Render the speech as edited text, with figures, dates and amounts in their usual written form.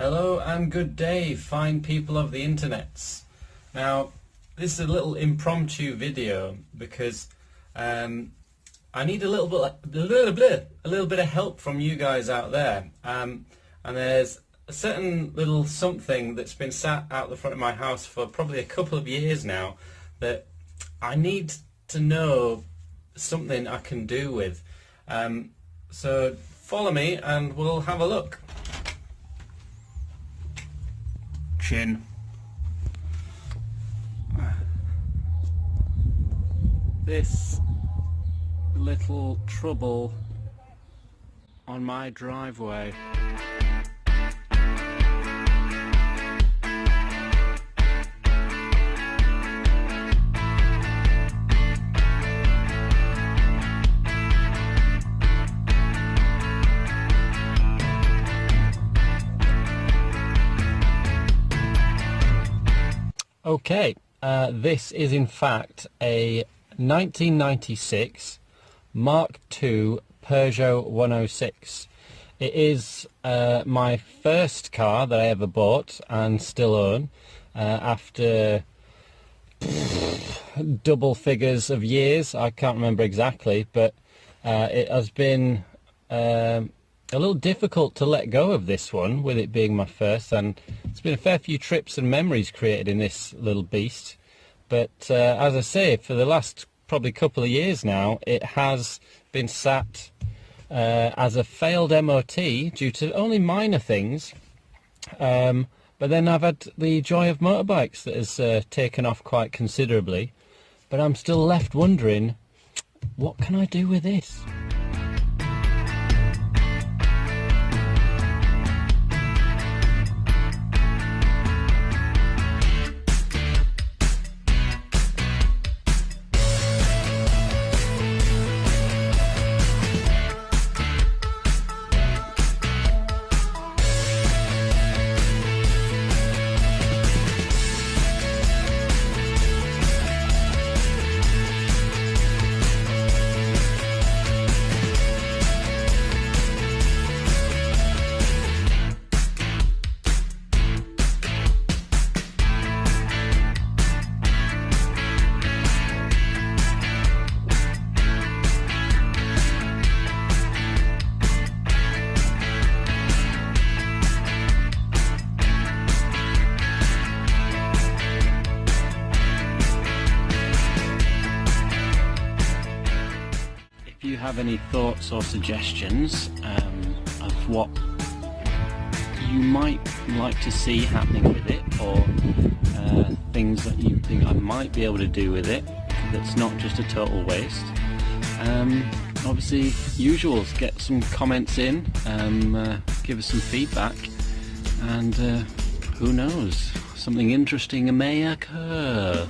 Hello and good day, fine people of the internets. Now, this is a little impromptu video because I need a little bit of help from you guys out there. And there's a certain little something that's been sat out the front of my house for probably a couple of years now that I need to know something I can do with. So follow me and we'll have a look. Chin. This little trouble on my driveway. Okay, this is in fact a 1996 Mark II Peugeot 106. It is my first car that I ever bought and still own after double figures of years. I can't remember exactly, but it has been a little difficult to let go of this one, with it being my first, and it's been a fair few trips and memories created in this little beast. But as I say, for the last probably couple of years now, it has been sat as a failed MOT due to only minor things. But then I've had the joy of motorbikes that has taken off quite considerably. But I'm still left wondering, what can I do with this? If you have any thoughts or suggestions of what you might like to see happening with it, or things that you think I might be able to do with it that's not just a total waste, obviously usuals, get some comments in, give us some feedback, and who knows, something interesting may occur.